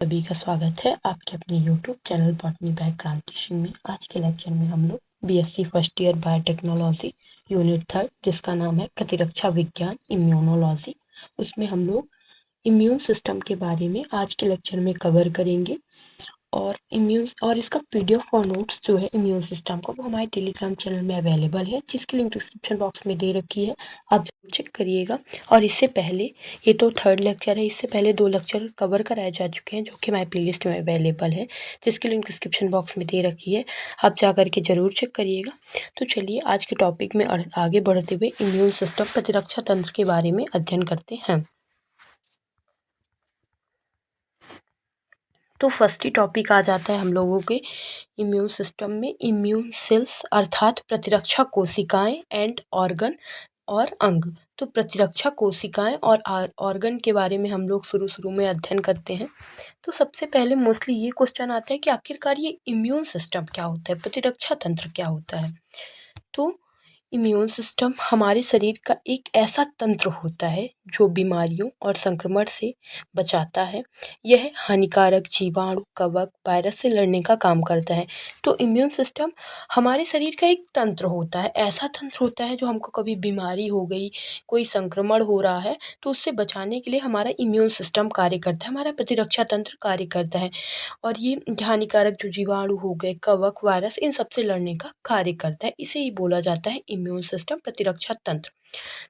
सभी का स्वागत है आपके अपने YouTube channel botany background teaching में। आज के लेक्चर में हम लोग BSc first year biotechnology unit 3 जिसका नाम है प्रतिरक्षा विज्ञान इम्यूनोलॉजी, उसमें हम लोग इम्यून सिस्टम के बारे में आज के लेक्चर में कवर करेंगे। और इसका पीडीएफ और नोट्स जो है इम्यून सिस्टम का, वो हमारे टेलीग्राम चैनल में अवेलेबल है, जिसकी लिंक डिस्क्रिप्शन बॉक्स में दे रखी है, आप जरूर चेक करिएगा। और इससे पहले, ये तो थर्ड लेक्चर है, इससे पहले 2 लेक्चर कवर कराए जा चुके हैं जो कि हमारी प्लेलिस्ट में अवेलेबल है, जिसकी लिंक डिस्क्रिप्शन बॉक्स में दे रखी है, आप जा करके ज़रूर चेक करिएगा। तो चलिए आज के टॉपिक में आगे बढ़ते हुए इम्यून सिस्टम प्रतिरक्षा तंत्र के बारे में अध्ययन करते हैं। तो फर्स्ट ही टॉपिक आ जाता है हम लोगों के इम्यून सिस्टम में इम्यून सेल्स अर्थात प्रतिरक्षा कोशिकाएं एंड ऑर्गन और अंग। तो प्रतिरक्षा कोशिकाएं और ऑर्गन के बारे में हम लोग शुरू में अध्ययन करते हैं। तो सबसे पहले मोस्टली ये क्वेश्चन आता है कि आखिरकार ये इम्यून सिस्टम क्या होता है, प्रतिरक्षा तंत्र क्या होता है। तो इम्यून सिस्टम हमारे शरीर का एक ऐसा तंत्र होता है जो बीमारियों और संक्रमण से बचाता है। यह हानिकारक जीवाणु, कवक, वायरस से लड़ने का काम करता है। तो इम्यून सिस्टम हमारे शरीर का एक तंत्र होता है, ऐसा तंत्र होता है जो हमको कभी बीमारी हो गई, कोई संक्रमण हो रहा है, तो उससे बचाने के लिए हमारा इम्यून सिस्टम कार्य करता है, हमारा प्रतिरक्षा तंत्र कार्य करता है। और ये हानिकारक जो जीवाणु हो गए, कवक, वायरस, इन सब से लड़ने का कार्य करता है। इसे ही बोला जाता है इम्यून सिस्टम, प्रतिरक्षा तंत्र।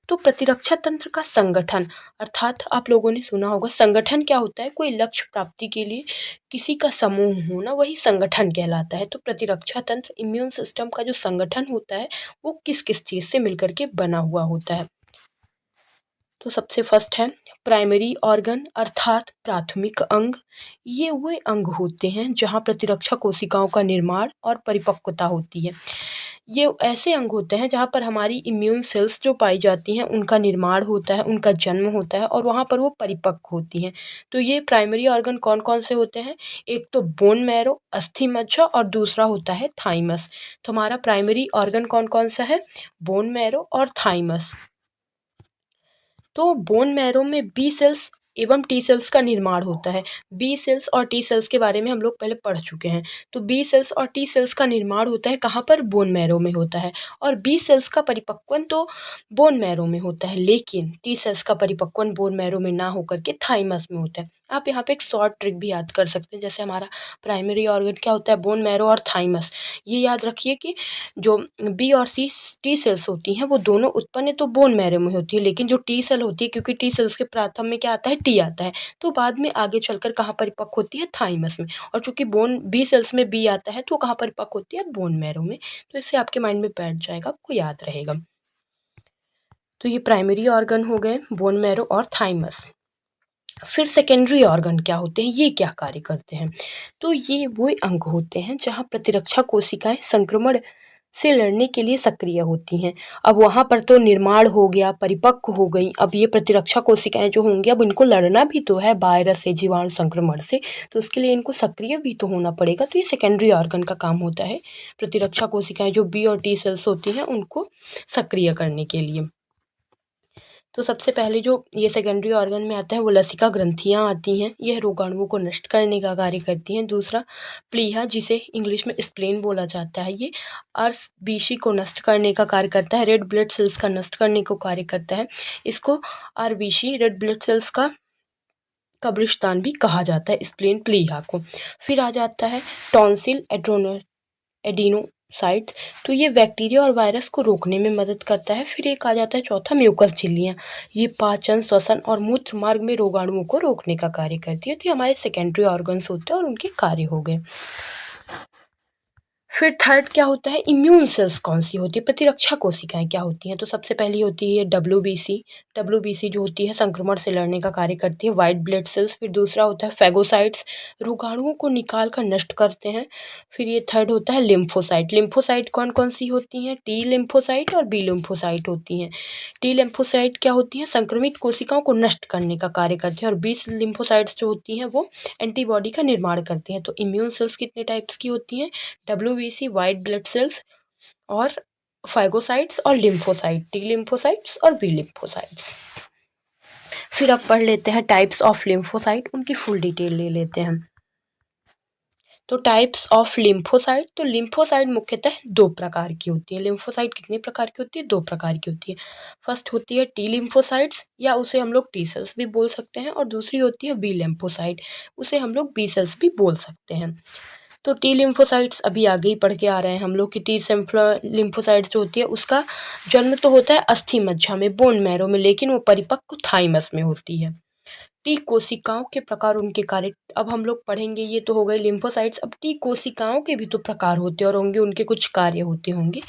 तो प्रतिरक्षा तंत्र का संगठन, अर्थात आप लोगों ने सुना होगा संगठन क्या होता है, कोई लक्ष्य प्राप्ति के लिए किसी का समूह होना, वही संगठन कहलाता है। तो प्रतिरक्षा तंत्र, इम्यून सिस्टम का जो संगठन होता है, वो किस किस चीज़ से मिलकर के बना हुआ होता है। तो सबसे फर्स्ट है प्राइमरी ऑर्गन अर्थात प्राथमिक अंग। ये वे अंग होते हैं जहाँ प्रतिरक्षा कोशिकाओं का निर्माण और परिपक्वता होती है। ये ऐसे अंग होते हैं जहाँ पर हमारी इम्यून सेल्स जो पाई जाती हैं उनका निर्माण होता है, उनका जन्म होता है और वहाँ पर वो परिपक्व होती हैं। तो ये प्राइमरी ऑर्गन कौन कौन से होते हैं, एक तो बोन मैरो, अस्थि मज्जा, और दूसरा होता है थाइमस। तो हमारा प्राइमरी ऑर्गन कौन कौन सा है, बोन मैरो और थाइमस। तो बोन मैरो में बी सेल्स एवं टी सेल्स का निर्माण होता है। बी सेल्स और टी सेल्स के बारे में हम लोग पहले पढ़ चुके हैं। तो बी सेल्स और टी सेल्स का निर्माण होता है कहाँ पर, बोन मैरो में होता है। और बी सेल्स का परिपक्वन तो बोन मैरो में होता है, लेकिन टी सेल्स का परिपक्वन बोन मैरो में ना होकर के थाइमस में होता है। आप यहाँ पे एक शॉर्ट ट्रिक भी याद कर सकते हैं, जैसे हमारा प्राइमरी ऑर्गन क्या होता है, बोन मैरो और थाइमस। ये याद रखिए कि जो बी और सी टी सेल्स होती हैं वो दोनों उत्पन्न तो बोन मैरो में होती है, लेकिन जो टी सेल होती है, क्योंकि टी सेल्स के प्रथम में क्या आता है, टी आता है, तो बाद में आगे चलकर कहाँ परिपक्व होती है, थाइमस में। और चूंकि बोन बी सेल्स में बी आता है तो कहाँ परिपक्व होती है, बोन मैरो में। तो इससे आपके माइंड में बैठ जाएगा, आपको याद रहेगा। तो ये प्राइमरी ऑर्गन हो गए, बोन मैरो और थाइमस। फिर सेकेंडरी ऑर्गन क्या होते हैं, ये क्या कार्य करते हैं। तो ये वो अंग होते हैं जहाँ प्रतिरक्षा कोशिकाएं संक्रमण से लड़ने के लिए सक्रिय होती हैं। अब वहाँ पर तो निर्माण हो गया, परिपक्व हो गई, अब ये प्रतिरक्षा कोशिकाएं जो होंगी, अब इनको लड़ना भी तो है वायरस से, जीवाणु संक्रमण से, तो उसके लिए इनको सक्रिय भी तो होना पड़ेगा। तो ये सेकेंडरी ऑर्गन का काम होता है, प्रतिरक्षा कोशिकाएं जो बी और टी सेल्स होती हैं उनको सक्रिय करने के लिए। तो सबसे पहले जो ये सेकेंडरी ऑर्गन में आता है वो लसिका ग्रंथियाँ आती हैं, यह रोगाणुओं को नष्ट करने का कार्य करती हैं। दूसरा प्लीहा, जिसे इंग्लिश में स्प्लेन बोला जाता है, ये आरबीसी को नष्ट करने का कार्य करता है, रेड ब्लड सेल्स का नष्ट करने को कार्य करता है। इसको आरबीसी, रेड ब्लड सेल्स का कब्रिस्तान भी कहा जाता है, स्प्लेन प्लीहा को। फिर आ जाता है टॉन्सिल एडिनोसाइट्स, तो ये बैक्टीरिया और वायरस को रोकने में मदद करता है। फिर एक आ जाता है चौथा म्यूकस झिल्लियाँ, ये पाचन, श्वसन और मूत्र मार्ग में रोगाणुओं को रोकने का कार्य करती है। तो ये हमारे सेकेंडरी ऑर्गन्स होते हैं और उनके कार्य हो गए। फिर थर्ड क्या होता है, इम्यून सेल्स कौन सी होती है, प्रतिरक्षा कोशिकाएं क्या होती हैं। तो सबसे पहली होती है डब्ल्यूबीसी जो होती है संक्रमण से लड़ने का कार्य करती है, वाइट ब्लड सेल्स। फिर दूसरा होता है फैगोसाइट्स, रोगाणुओं को निकाल कर नष्ट करते हैं। फिर ये थर्ड होता है लिम्फोसाइट। लिम्फोसाइट कौन कौन सी होती हैं, टी लिम्फोसाइट और बी लिम्फोसाइट होती हैं। टी लिम्फोसाइट क्या होती हैं, संक्रमित कोशिकाओं को नष्ट करने का कार्य करती हैं, और बी लिम्फोसाइट्स जो होती हैं वो एंटीबॉडी का निर्माण करती हैं। तो इम्यून सेल्स कितने टाइप्स की होती हैं, डब्ल्यूबीसी, वाइट ब्लड सेल्स और फाइगोसाइट्स और लिम्फोसाइट, टी लिम्फोसाइट्स और बी लिम्फोसाइट्स। फिर अब पढ़ लेते हैं टाइप्स ऑफ लिम्फोसाइट, उनकी फुल डिटेल ले लेते हैं। तो टाइप्स ऑफ लिम्फोसाइट, तो लिम्फोसाइट मुख्यतः दो प्रकार की होती है। लिम्फोसाइट कितने प्रकार की होती है? दो प्रकार की होती है। फर्स्ट होती है टी लिम्फोसाइट्स, या उसे हम लोग टी सेल्स भी बोल सकते हैं, और दूसरी होती है बी लिम्फोसाइट, उसे हम लोग बी सेल्स भी बोल सकते हैं। तो टी लिम्फोसाइट्स अभी आगे ही पढ़ के आ रहे हैं हम लोग कि टी लिम्फोसाइट्स जो होती है उसका जन्म तो होता है अस्थि मज्जा में, बोन मैरो में, लेकिन वो परिपक्व थाइमस में होती है। टी कोशिकाओं के प्रकार, उनके कार्य अब हम लोग पढ़ेंगे। ये तो हो गए लिम्फोसाइट्स। अब टी कोशिकाओं के भी तो प्रकार होते हैं और होंगे, उनके कुछ कार्य होते होंगे।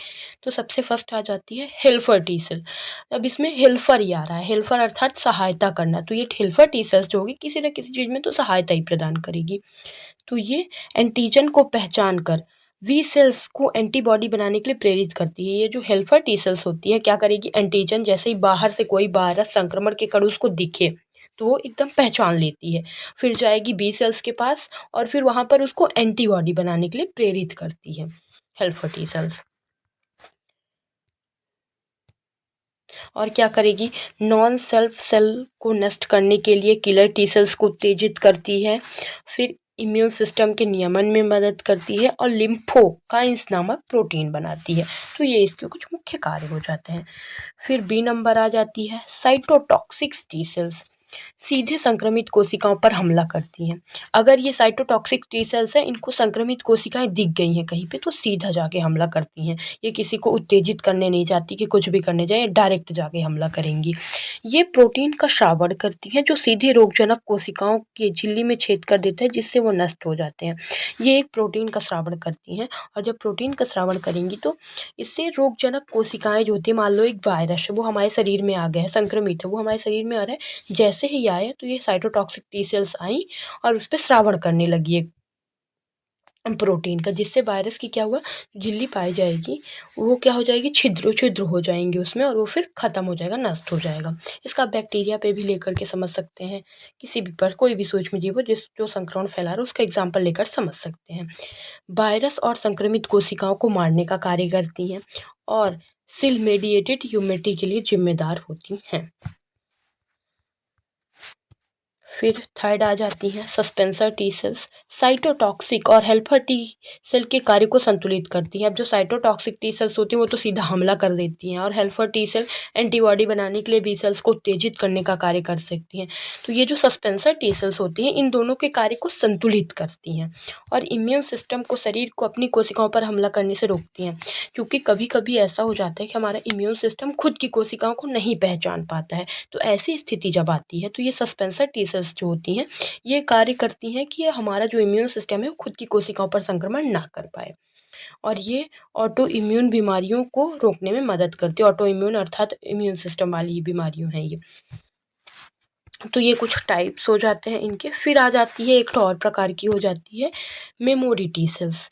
तो सबसे फर्स्ट आ जाती है हेल्पर टी सेल। अब इसमें हेल्पर ही आ रहा है, हेल्पर अर्थात सहायता करना। तो ये हेल्पर टी सेल्स जो होगी किसी न किसी चीज़ में तो सहायता ही प्रदान करेगी। तो ये एंटीजन को पहचान कर वी सेल्स को एंटीबॉडी बनाने के लिए प्रेरित करती है। ये जो हेल्पर टी सेल्स होती है क्या करेगी? एंटीजन जैसे ही बाहर से कोई वायरस संक्रमण के कण उसको दिखे तो वो एकदम पहचान लेती है, फिर जाएगी बी सेल्स के पास और फिर वहाँ पर उसको एंटीबॉडी बनाने के लिए प्रेरित करती है हेल्पर टी सेल्स। और क्या करेगी? नॉन सेल्फ सेल को नष्ट करने के लिए किलर टी सेल्स को उत्तेजित करती है, फिर इम्यून सिस्टम के नियमन में मदद करती है और लिम्फोकाइंस नामक प्रोटीन बनाती है। तो ये इसके कुछ मुख्य कार्य हो जाते हैं। फिर बी नंबर आ जाती है साइटोटॉक्सिक टी सेल्स, सीधे संक्रमित कोशिकाओं पर हमला करती हैं। अगर ये साइटोटॉक्सिक टी सेल्स हैं, इनको संक्रमित कोशिकाएं दिख गई हैं कहीं पे तो सीधा जाके हमला करती हैं। ये किसी को उत्तेजित करने नहीं जाती कि कुछ भी करने जाए, डायरेक्ट जाके हमला करेंगी। ये प्रोटीन का श्रावण करती हैं जो सीधे रोगजनक कोशिकाओं की झिल्ली में छेद कर देता है, जिससे वो नष्ट हो जाते हैं। ये एक प्रोटीन का श्रावण करती हैं, और जब प्रोटीन का श्रावण करेंगी तो इससे रोगजनक कोशिकाएं जो होती है, मान लो एक वायरस है वो हमारे शरीर में आ गया है, संक्रमित है, वो हमारे शरीर में आ रहा है, जैसे ही आया तो ये साइटोटॉक्सिक टी सेल्स आई और उस पर श्रावण करने लगी है प्रोटीन का, जिससे वायरस की क्या हुआ, झिल्ली पाई जाएगी वो क्या हो जाएगी, छिद्र छिद्र हो जाएंगे उसमें, और वो फिर ख़त्म हो जाएगा, नष्ट हो जाएगा। इसका बैक्टीरिया पे भी लेकर के समझ सकते हैं, किसी भी पर कोई भी सूक्ष्म जीव हो जिस जो संक्रमण फैला रहा है उसका एग्जाम्पल लेकर समझ सकते हैं। वायरस और संक्रमित कोशिकाओं को मारने का कार्य करती हैं और सेल मेडिएटेड इम्यूनिटी के लिए जिम्मेदार होती हैं। फिर थर्ड आ जाती हैं सस्पेंसर टी सेल्स, साइटोटॉक्सिक और हेल्पर टी सेल के कार्य को संतुलित करती हैं। अब जो साइटोटॉक्सिक टी सेल्स होती हैं वो तो सीधा हमला कर देती हैं, और हेल्पर टी सेल एंटीबॉडी बनाने के लिए बी सेल्स को उत्तेजित करने का कार्य कर सकती हैं। तो ये जो सस्पेंसर टी सेल्स होती हैं इन दोनों के कार्य को संतुलित करती हैं और इम्यून सिस्टम को, शरीर को अपनी कोशिकाओं पर हमला करने से रोकती हैं। क्योंकि कभी कभी ऐसा हो जाता है कि हमारा इम्यून सिस्टम खुद की कोशिकाओं को नहीं पहचान पाता है, तो ऐसी स्थिति जब आती है तो ये सस्पेंसर टी सेल्स जो होती हैं ये कार्य करती हैं कि ये हमारा जो इम्यून सिस्टम है वो खुद की कोशिकाओं पर संक्रमण ना कर पाए, और ये ऑटो इम्यून बीमारियों को रोकने में मदद करती है। ऑटो इम्यून अर्थात इम्यून सिस्टम वाली बीमारियों हैं ये। तो ये कुछ टाइप्स हो जाते हैं इनके। फिर आ जाती है एक और प्रकार की हो जाती है मेमोरी टी सेल्स।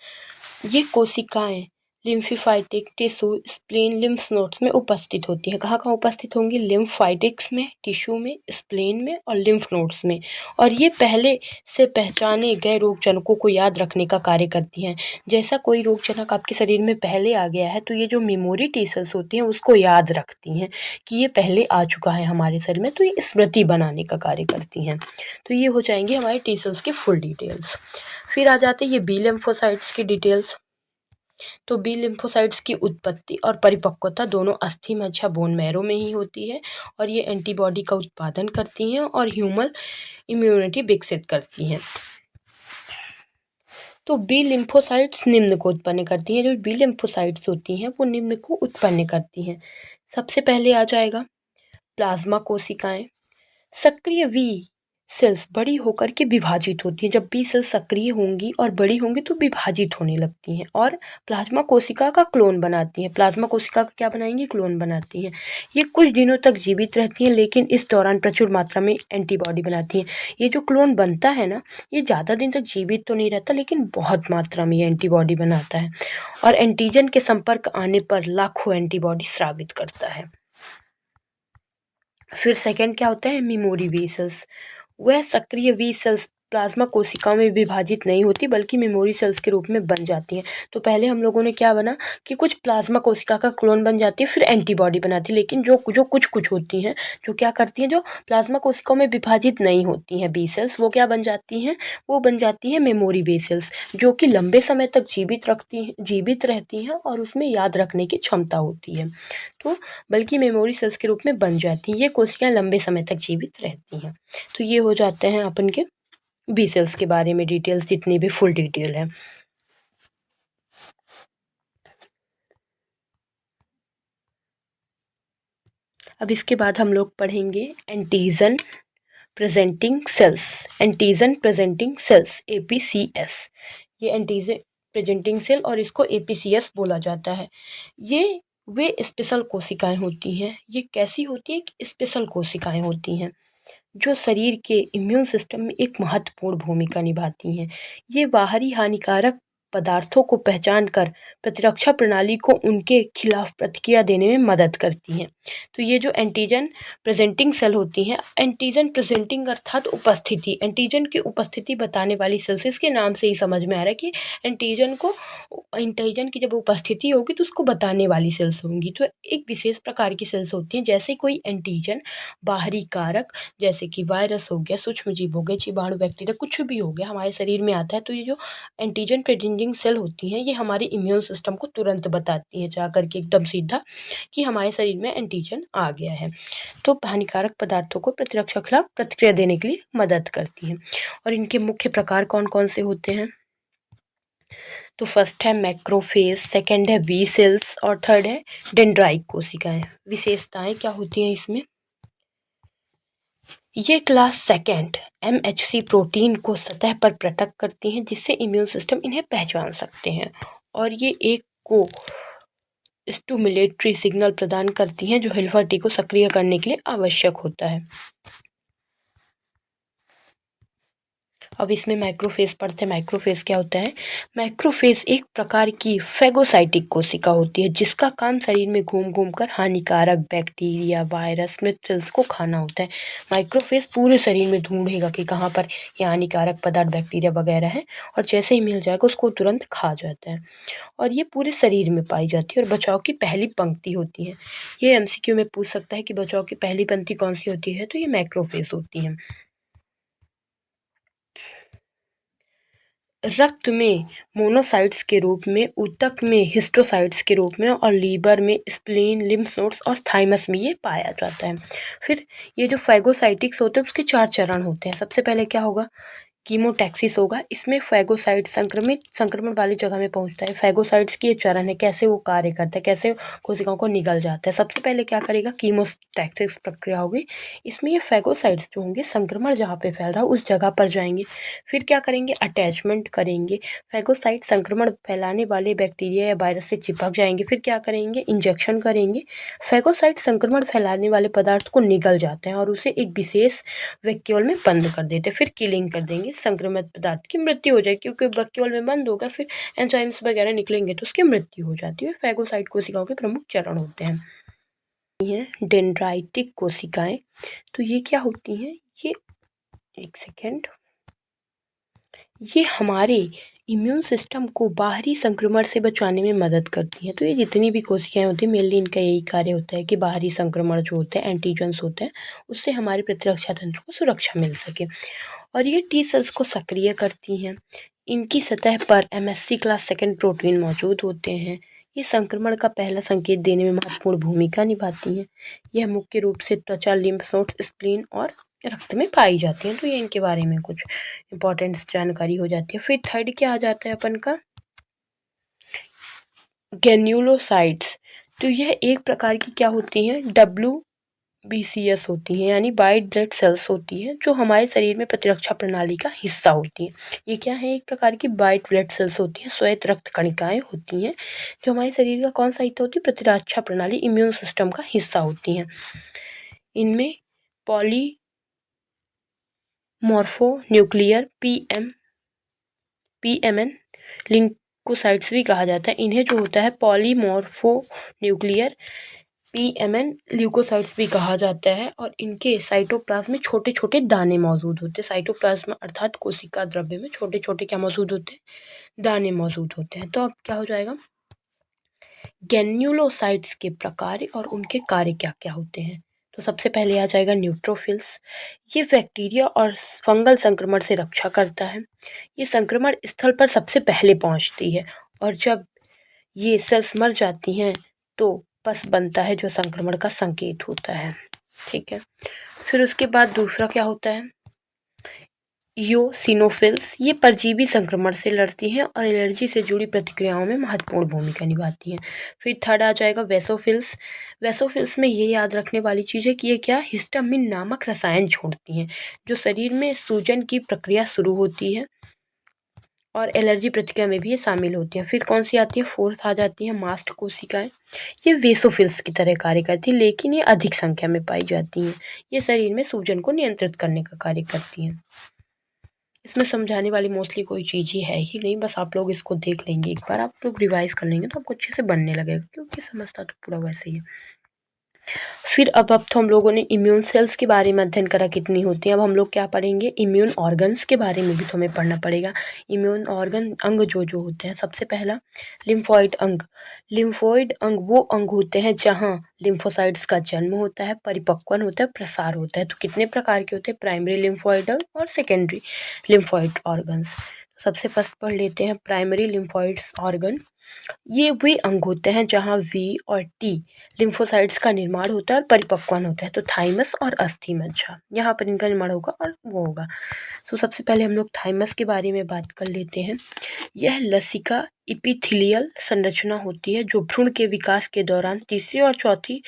ये कोशिकाएं lymphocytic tissue, spleen, lymph nodes में उपस्थित होती हैं। कहाँ कहाँ उपस्थित होंगी? लिम्फाइटिक्स में, टिश्यू में, स्प्लेन में और लिम्फ नोड्स में। और ये पहले से पहचाने गए रोगजनकों को याद रखने का कार्य करती हैं। जैसा कोई रोगजनक आपके शरीर में पहले आ गया है तो ये जो मेमोरी टी सेल्स होती हैं उसको याद रखती हैं कि ये पहले आ चुका है हमारे शरीर में, तो ये स्मृति बनाने का कार्य करती हैं। तो ये हो जाएंगे हमारे टी सेल्स की फुल डिटेल्स। फिर आ जाते हैं ये बी लिम्फोसाइट्स की डिटेल्स। तो बी लिम्फोसाइट्स की उत्पत्ति और परिपक्वता दोनों अस्थि मज्जा, बोन मैरो में ही होती है, और ये एंटीबॉडी का उत्पादन करती हैं और ह्यूमन इम्यूनिटी विकसित करती हैं। तो बी लिम्फोसाइट्स निम्न को उत्पन्न करती हैं। जो बी लिम्फोसाइट्स होती हैं वो निम्न को उत्पन्न करती हैं। सबसे पहले आ जाएगा प्लाज्मा कोशिकाएं। सक्रिय वी सेल्स बड़ी होकर के विभाजित होती हैं। जब बी सेल्स सक्रिय होंगी और बड़ी होंगी तो विभाजित होने लगती हैं और प्लाज्मा कोशिका का क्लोन बनाती हैं। प्लाज्मा कोशिका का क्या बनाएंगी? क्लोन बनाती हैं। ये कुछ दिनों तक जीवित रहती हैं, लेकिन इस दौरान प्रचुर मात्रा में एंटीबॉडी बनाती हैं। ये जो क्लोन बनता है ना, ये ज़्यादा दिन तक जीवित तो नहीं रहता, लेकिन बहुत मात्रा में ये एंटीबॉडी बनाता है और एंटीजन के संपर्क आने पर लाखों एंटीबॉडी स्रावित करता है। फिर सेकंड क्या होता है? Memory B cells. वह सक्रिय वी सेल्स प्लाज्मा कोशिकाओं में विभाजित नहीं होती बल्कि मेमोरी सेल्स के रूप में बन जाती हैं। तो पहले हम लोगों ने क्या बना कि कुछ प्लाज्मा कोशिका का क्लोन बन जाती है, फिर एंटीबॉडी बनाती है, लेकिन जो जो कुछ होती हैं जो क्या करती हैं, जो प्लाज्मा कोशिकाओं में विभाजित नहीं होती हैं बी सेल्स, वो क्या बन जाती हैं, वो बन जाती है मेमोरी बी सेल्स, जो कि लंबे समय तक जीवित रहती हैं और उसमें याद रखने की क्षमता होती है। तो बल्कि मेमोरी सेल्स के रूप में बन जाती हैं, ये कोशिकाएं लंबे समय तक जीवित रहती हैं। तो ये हो जाते हैं अपन के बी सेल्स के बारे में डिटेल्स, जितनी भी फुल डिटेल है। अब इसके बाद हम लोग पढ़ेंगे antigen presenting sales. Antigen presenting sales APCS, ये एंटीजन प्रेजेंटिंग सेल और इसको APCS बोला जाता है। ये वे स्पेशल कोशिकाएं होती हैं। ये कैसी होती हैं कि स्पेशल कोशिकाएं होती हैं जो शरीर के इम्यून सिस्टम में एक महत्वपूर्ण भूमिका निभाती हैं। ये बाहरी हानिकारक पदार्थों को पहचान कर प्रतिरक्षा प्रणाली को उनके खिलाफ प्रतिक्रिया देने में मदद करती हैं। तो ये जो एंटीजन प्रेजेंटिंग सेल होती हैं, एंटीजन प्रेजेंटिंग अर्थात उपस्थिति, एंटीजन की उपस्थिति बताने वाली सेल्स, इसके नाम से ही समझ में आ रहा है कि एंटीजन की जब उपस्थिति होगी तो उसको बताने वाली सेल्स होंगी। तो एक विशेष प्रकार की सेल्स होती हैं, जैसे कोई एंटीजन बाहरी कारक जैसे कि वायरस हो गया, सूक्ष्मजीव हो गए, जीवाणु, बैक्टीरिया, कुछ भी हो गया हमारे शरीर में आता है। तो ये जो एंटीजन प्रेजेंटिंग सेल होती हैं, ये हमारे इम्यून सिस्टम को तुरंत बताती हैं जा करके एकदम सीधा कि हमारे शरीर में एंटीजन आ गया है। तो हानिकारक पदार्थों को प्रतिरक्षा खिलाफ प्रतिक्रिया देने के लिए मदद करती हैं। और इनके मुख्य प्रकार कौन कौन से होते हैं? तो फर्स्ट है मैक्रोफेज, सेकेंड है बी सेल्स और थर्ड है डेंड्राइट कोशिकाएं। विशेषताएं क्या होती हैं इसमें? ये क्लास सेकेंड MHC प्रोटीन को सतह पर प्रकट करती हैं, जिससे इम्यून सिस्टम इन्हें पहचान सकते हैं। और ये एक को स्टिमुलेटरी सिग्नल प्रदान करती हैं जो हेल्पर टी को सक्रिय करने के लिए आवश्यक होता है। अब इसमें माइक्रोफेज पढ़ते हैं। माइक्रोफेज क्या होता है? माइक्रोफेज एक प्रकार की फैगोसाइटिक कोशिका होती है जिसका काम शरीर में घूम घूम कर हानिकारक बैक्टीरिया, वायरस, मृत सेल्स को खाना होता है। माइक्रोफेज पूरे शरीर में ढूंढेगा कि कहाँ पर ये हानिकारक पदार्थ, बैक्टीरिया वगैरह है, और जैसे ही मिल जाएगा उसको तुरंत खा जाता है। और ये पूरे शरीर में पाई जाती है और बचाव की पहली पंक्ति होती है। ये MCQ में पूछ सकता है कि बचाव की पहली पंक्ति कौन सी होती है, तो ये माइक्रोफेज होती है। रक्त में मोनोसाइट्स के रूप में, ऊतक में हिस्टोसाइट्स के रूप में, और लीवर में, स्प्लीन, लिम्फ नोड्स और थाइमस में ये पाया जाता है। फिर ये जो फैगोसाइटिक्स होते हैं उसके 4 चरण होते हैं। सबसे पहले क्या होगा? कीमोटैक्सिस होगा। इसमें फैगोसाइट संक्रमण वाली जगह में पहुंचता है। फैगोसाइट्स की ये चरण है, कैसे वो कार्य करता है, कैसे कोशिकाओं को निगल जाता है। सबसे पहले क्या करेगा? कीमोटैक्सिस प्रक्रिया होगी। इसमें ये फैगोसाइट्स जो होंगे, संक्रमण जहाँ पे फैल रहा है उस जगह पर जाएंगे। फिर क्या करेंगे? अटैचमेंट करेंगे। फैगोसाइट संक्रमण फैलाने वाले बैक्टीरिया या वायरस से चिपक जाएंगे। फिर क्या करेंगे? इंजेक्शन करेंगे। फैगोसाइट संक्रमण फैलाने वाले पदार्थ को निगल जाते हैं और उसे एक विशेष वैक्यूल में बंद कर देते हैं। फिर किलिंग कर देंगे, संक्रमित पदार्थ की मृत्यु हो जाएगी, क्योंकि वैक्यूल में बंद होगा, फिर एंजाइम्स वगैरह निकलेंगे तो उसकी मृत्यु हो जाती है। फैगोसाइट कोशिकाओं के प्रमुख चरण होते हैं। ये डेंड्राइटिक कोशिकाएं, तो ये क्या होती हैं? ये एक सेकेंड, ये हमारे इम्यून सिस्टम को बाहरी संक्रमण से बचाने में मदद करती हैं। तो ये जितनी भी कोशिकाएं होती हैं, मेनली इनका यही कार्य होता है कि बाहरी संक्रमण जो होते हैं, एंटीजन्स होते हैं, उससे हमारे प्रतिरक्षा तंत्र को सुरक्षा मिल सके। और ये टी सेल्स को सक्रिय करती हैं। इनकी सतह पर MHC क्लास सेकेंड प्रोटीन मौजूद होते हैं। ये संक्रमण का पहला संकेत देने में महत्वपूर्ण भूमिका निभाती हैं। यह मुख्य रूप से त्वचा, लिम्फ नोड्स, स्प्लीन और रक्त में पाई जाती हैं। तो ये इनके बारे में कुछ इंपॉर्टेंट जानकारी हो जाती है। फिर थर्ड क्या आ जाता है अपन का? ग्रेन्युलोसाइट्स। तो यह एक प्रकार की क्या होती हैं? WBCS होती हैं, यानी वाइट ब्लड सेल्स होती हैं, जो हमारे शरीर में प्रतिरक्षा प्रणाली का हिस्सा होती हैं। ये क्या है? एक प्रकार की वाइट ब्लड सेल्स होती हैं, श्वेत रक्त कणिकाएं होती हैं, जो हमारे शरीर का कौन सा हिस्सा होती है? प्रतिरक्षा प्रणाली, इम्यून सिस्टम का हिस्सा होती हैं। इनमें पॉलीमॉर्फोन्यूक्लियर PMN लिंकोसाइट्स भी कहा जाता है। इन्हें जो होता है पॉलीमॉर्फोन्यूक्लियर PMN ल्यूकोसाइट्स भी कहा जाता है और इनके साइटोप्लाज्म में छोटे छोटे दाने मौजूद होते हैं। साइटोप्लाज्म अर्थात कोशिका द्रव्य में छोटे छोटे क्या मौजूद होते हैं, दाने मौजूद होते हैं। तो अब क्या हो जाएगा, ग्रेन्युलोसाइट्स के प्रकार और उनके कार्य क्या क्या होते हैं। तो सबसे पहले आ जाएगा न्यूट्रोफिल्स। ये बैक्टीरिया और फंगल संक्रमण से रक्षा करता है। ये संक्रमण स्थल पर सबसे पहले पहुंचती है और जब ये सेल्स मर जाती हैं तो पस बनता है जो संक्रमण का संकेत होता है। ठीक है, फिर उसके बाद दूसरा क्या होता है, इयोसिनोफिल्स। ये परजीवी संक्रमण से लड़ती हैं और एलर्जी से जुड़ी प्रतिक्रियाओं में महत्वपूर्ण भूमिका निभाती हैं। फिर थर्ड आ जाएगा वेसोफिल्स। वेसोफिल्स में ये याद रखने वाली चीज़ है कि ये क्या हिस्टामिन नामक रसायन छोड़ती हैं जो शरीर में सूजन की प्रक्रिया शुरू होती है और एलर्जी प्रतिक्रिया में भी ये शामिल होती हैं। फिर कौन सी आती है, फोर्थ आ जाती है मास्ट कोशिकाएं। ये वेसोफिल्स की तरह कार्य करती हैं लेकिन ये अधिक संख्या में पाई जाती हैं। ये शरीर में सूजन को नियंत्रित करने का कार्य करती हैं। इसमें समझाने वाली मोस्टली कोई चीज़ ही है ही नहीं, बस आप लोग इसको देख लेंगे, एक बार आप लोग रिवाइज कर लेंगे तो आपको अच्छे से बनने लगेगा, क्योंकि समझता तो पूरा वैसे ही है। फिर अब तो हम लोगों ने इम्यून सेल्स के बारे में अध्ययन करा कितनी होती हैं। अब हम लोग क्या पढ़ेंगे, इम्यून ऑर्गन्स के बारे में भी तो हमें पढ़ना पड़ेगा। इम्यून ऑर्गन अंग जो जो होते हैं, सबसे पहला लिम्फॉइड अंग। लिम्फॉइड अंग वो अंग होते हैं जहाँ लिम्फोसाइट्स का जन्म होता है, परिपक्वन होता है, प्रसार होता है। तो कितने प्रकार के होते हैं, प्राइमरी लिम्फॉइड अंग और सेकेंडरी लिम्फॉइड ऑर्गन्स। सबसे फर्स्ट पढ़ लेते हैं प्राइमरी लिम्फॉइड्स ऑर्गन। ये वे अंग होते हैं जहाँ वी और टी लिम्फोसाइट्स का निर्माण होता है और परिपक्वन होता है। तो थाइमस और अस्थि मज्जा, यहाँ पर इनका निर्माण होगा और वो होगा। तो सबसे पहले हम लोग थाइमस के बारे में बात कर लेते हैं। यह लसिका इपिथेलियल संरचना होती है जो भ्रूण के विकास के दौरान तीसरी और चौथी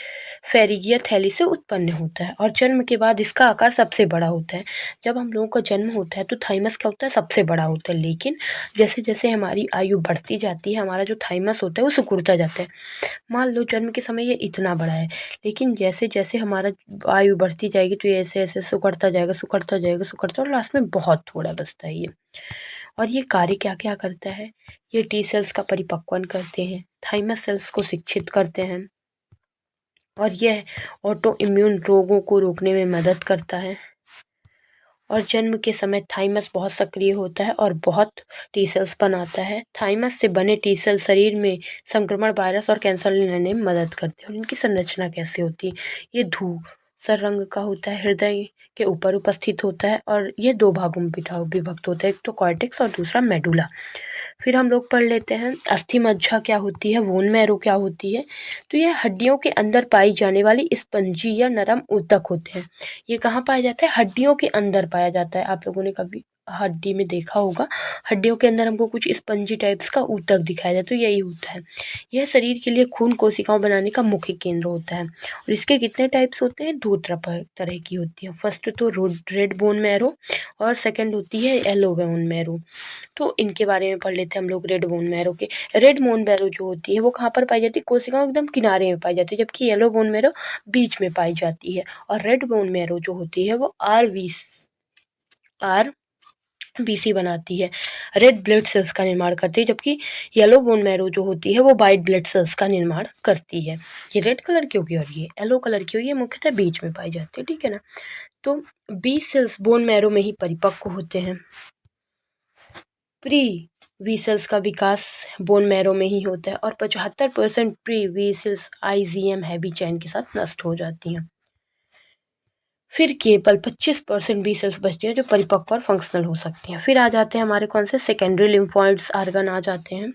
फेरिगिया थैली से उत्पन्न होता है और जन्म के बाद इसका आकार सबसे बड़ा होता है। जब हम लोगों का जन्म होता है तो थाइमस क्या होता है, सबसे बड़ा होता है, लेकिन जैसे जैसे हमारी आयु बढ़ती जाती है हमारा जो थाइमस होता है वो सिकुड़ता जाता है। मान लो जन्म के समय ये इतना बड़ा है, लेकिन जैसे जैसे हमारा आयु बढ़ती जाएगी तो ये ऐसे ऐसे सिकुड़ता जाएगा, सिकुड़ता जाएगा, सिकुड़ता, और लास्ट में बहुत थोड़ा बचता है ये। और ये कार्य क्या क्या करता है, ये टी सेल्स का परिपक्वन करते हैं, थाइमस सेल्स को शिक्षित करते हैं और यह ऑटो इम्यून रोगों को रोकने में मदद करता है। और जन्म के समय थाइमस बहुत सक्रिय होता है और बहुत टी सेल्स बनाता है। थाइमस से बने टी सेल शरीर में संक्रमण, वायरस और कैंसर लेने में मदद करते हैं। और इनकी संरचना कैसे होती है, ये धूसर रंग का होता है, हृदय के ऊपर उपस्थित होता है और ये दो भागों में विभक्त होता है, एक तो कॉर्टेक्स और दूसरा मेडुला। फिर हम लोग पढ़ लेते हैं अस्थि मज्जा क्या होती है, बोन मैरो क्या होती है। तो ये हड्डियों के अंदर पाई जाने वाली स्पंजी या नरम ऊतक होते हैं। ये कहाँ पाया जाता है, हड्डियों के अंदर पाया जाता है। आप लोगों ने कभी हड्डी में देखा होगा, हड्डियों के अंदर हमको कुछ स्पंजी टाइप्स का ऊतक दिखाया जाए, तो यही होता है। यह शरीर के लिए खून कोशिकाओं बनाने का मुख्य केंद्र होता है और इसके कितने टाइप्स होते हैं, दो तरह की होती है। फर्स्ट तो रेड बोन मैरो और सेकंड होती है येलो बोन मैरो। तो इनके बारे में पढ़ लेते हैं हम लोग रेड बोन मैरो के। रेड बोन मैरो जो होती है वो कहाँ पर पाई जाती है, कोशिकाओं एकदम किनारे में पाई जाती है, जबकि येलो बोन मैरो बीच में पाई जाती है। और रेड बोन मैरो जो होती है वो आर बीसी बनाती है, रेड ब्लड सेल्स का निर्माण करती है, जबकि येलो बोन मैरो जो होती है वो वाइट ब्लड सेल्स का निर्माण करती है। ये रेड कलर की होगी और ये येलो कलर की होगी, ये मुख्यतः बीच में पाई जाती है, ठीक है ना। तो बी सेल्स बोन मैरो में ही परिपक्व होते हैं। प्री वी सेल्स का विकास बोन मैरो में ही होता है और 75% pre B cells IgM heavy chain के साथ नष्ट हो जाती हैं। फिर केवल 25% बी सेल्स बचती हैं जो परिपक्व और फंक्शनल हो सकती हैं। फिर आ जाते हैं हमारे कौन से, सेकेंडरी लिम्फोइड्स ऑर्गन आ जाते हैं।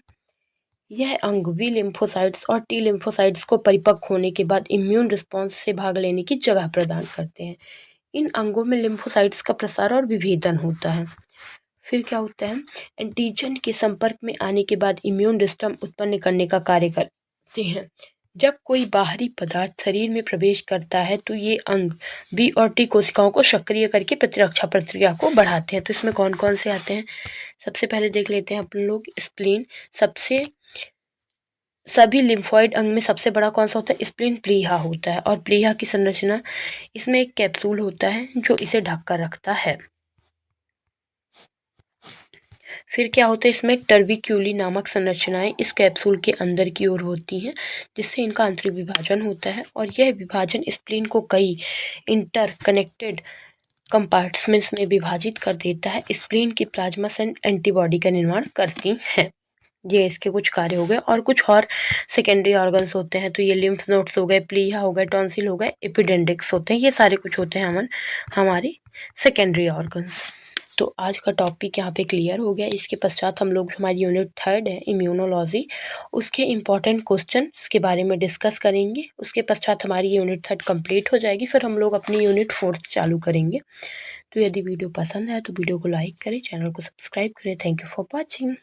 यह अंग वी लिम्फोसाइट्स और टी लिम्फोसाइट्स को परिपक्व होने के बाद इम्यून रिस्पॉन्स से भाग लेने की जगह प्रदान करते हैं। इन अंगों में लिम्फोसाइट्स का प्रसार और विभेदन होता है। फिर क्या होता है, एंटीजन के संपर्क में आने के बाद इम्यून सिस्टम उत्पन्न करने का कार्य करते हैं। जब कोई बाहरी पदार्थ शरीर में प्रवेश करता है तो ये अंग बी और टी कोशिकाओं को सक्रिय करके प्रतिरक्षा प्रक्रिया को बढ़ाते हैं। तो इसमें कौन कौन से आते हैं, सबसे पहले देख लेते हैं अपन लोग स्प्लीन। सभी लिम्फॉइड अंग में सबसे बड़ा कौन सा होता है, स्प्लीन प्लीहा होता है और प्लीहा की संरचना, इसमें एक कैप्सूल होता है जो इसे ढककर रखता है। फिर क्या होता है, इसमें टर्बिक्यूली नामक संरचनाएं इस कैप्सूल के अंदर की ओर होती हैं, जिससे इनका आंतरिक विभाजन होता है और यह विभाजन स्प्लीन को कई इंटरकनेक्टेड कंपार्टमेंट्स में विभाजित कर देता है। स्प्लीन की प्लाज्मा सेल एंटीबॉडी का निर्माण करती हैं। ये इसके कुछ कार्य हो गए। और कुछ और सेकेंडरी ऑर्गन्स होते हैं, तो ये लिम्फ नोड्स हो गए, प्लीहा हो गए, टॉन्सिल हो गए, एपिडेंडिक्स होते हैं, ये सारे कुछ होते हैं हमारे सेकेंडरी ऑर्गन्स। तो आज का टॉपिक यहाँ पे क्लियर हो गया। इसके पश्चात हम लोग, हमारी यूनिट 3 है इम्यूनोलॉजी, उसके इम्पॉर्टेंट क्वेश्चन के बारे में डिस्कस करेंगे। उसके पश्चात हमारी यूनिट 3 कंप्लीट हो जाएगी, फिर हम लोग अपनी यूनिट 4 चालू करेंगे। तो यदि वीडियो पसंद आए तो वीडियो को लाइक करें, चैनल को सब्सक्राइब करें। Thank you for watching.